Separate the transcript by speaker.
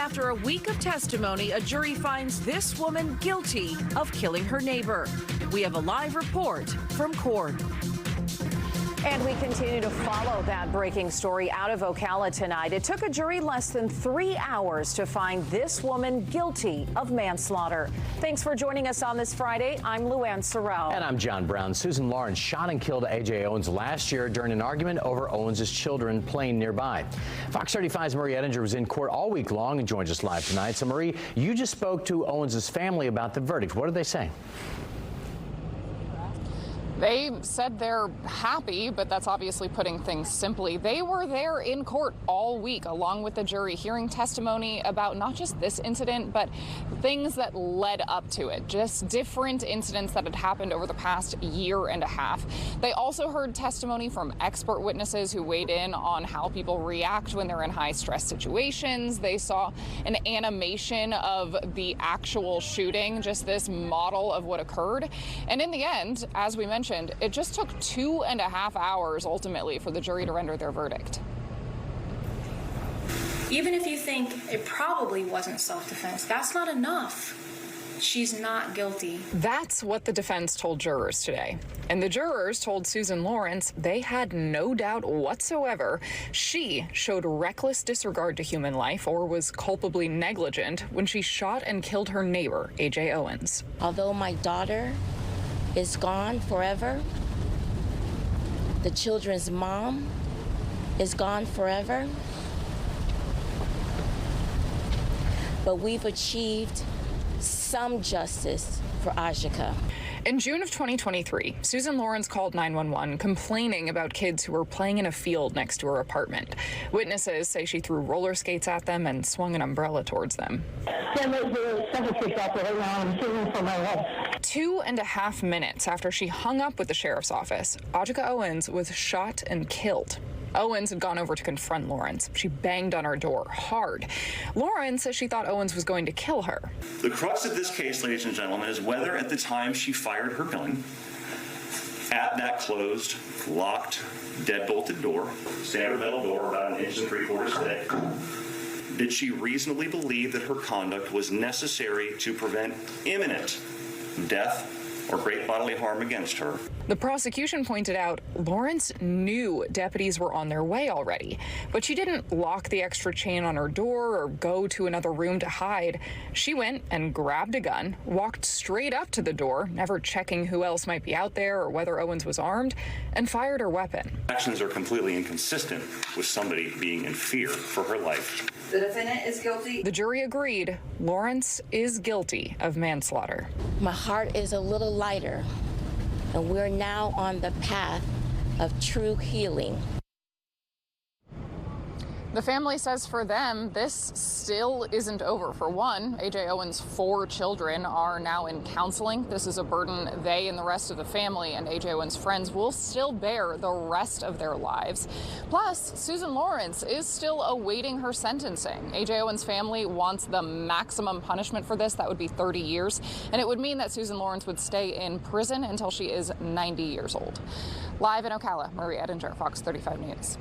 Speaker 1: After a week of testimony, a jury finds this woman guilty of killing her neighbor. We have a live report from court.
Speaker 2: And we continue to follow that breaking story out of Ocala tonight. It took a jury less than 3 hours to find this woman guilty of manslaughter. Thanks for joining us on this Friday. I'm Lorincz.
Speaker 3: And I'm John Brown. Susan Lorincz shot and killed AJ Owens last year during an argument over Owens' children playing nearby. Fox 35's Marie Ettinger was in court all week long and joins us live tonight. So, Marie, you just spoke to Owens' family about the verdict. What did they say?
Speaker 4: They said they're happy, but that's obviously putting things simply. They were there in court all week, along with the jury, hearing testimony about not just this incident, but things that led up to it, just different incidents that had happened over the past year and a half. They also heard testimony from expert witnesses who weighed in on how people react when they're in high-stress situations. They saw an animation of the actual shooting, just this model of what occurred. And in the end, as we mentioned, it just took 2.5 hours ultimately for the jury to render their verdict.
Speaker 5: Even if you think it probably wasn't self-defense, that's not enough. She's not guilty.
Speaker 4: That's what the defense told jurors today. And the jurors told Susan Lorincz they had no doubt whatsoever she showed reckless disregard to human life or was culpably negligent when she shot and killed her neighbor, AJ Owens.
Speaker 6: Although my daughter is gone forever, the children's mom is gone forever, but we've achieved some justice for Ajika.
Speaker 4: In June of 2023, Susan Lorincz called 911 complaining about kids who were playing in a field next to her apartment. Witnesses say she threw roller skates at them and swung an umbrella towards them. 2.5 minutes after she hung up with the sheriff's office, Ajika Owens was shot and killed. Owens had gone over to confront Lorincz. She banged on her door hard. Lorincz says she thought Owens was going to kill her.
Speaker 7: The crux of this case, ladies and gentlemen, is whether at the time she fired her gun at that closed, locked, deadbolted door, standard metal door about 1 3/4 thick, did she reasonably believe that her conduct was necessary to prevent imminent death or great bodily harm against her.
Speaker 4: The prosecution pointed out Lorincz knew deputies were on their way already, but she didn't lock the extra chain on her door or go to another room to hide. She went and grabbed a gun, walked straight up to the door, never checking who else might be out there or whether Owens was armed, and fired her weapon.
Speaker 7: Actions are completely inconsistent with somebody being in fear for her life.
Speaker 8: The defendant is guilty.
Speaker 4: The jury agreed Lorincz is guilty of manslaughter.
Speaker 6: My heart is a little lighter, and we're now on the path of true healing.
Speaker 4: The family says for them, this still isn't over. For one, AJ Owens' 4 children are now in counseling. This is a burden they and the rest of the family and AJ Owens' friends will still bear the rest of their lives. Plus, Susan Lorincz is still awaiting her sentencing. AJ Owens' family wants the maximum punishment for this. That would be 30 years. And it would mean that Susan Lorincz would stay in prison until she is 90 years old. Live in Ocala, Marie Ettinger, Fox 35 News.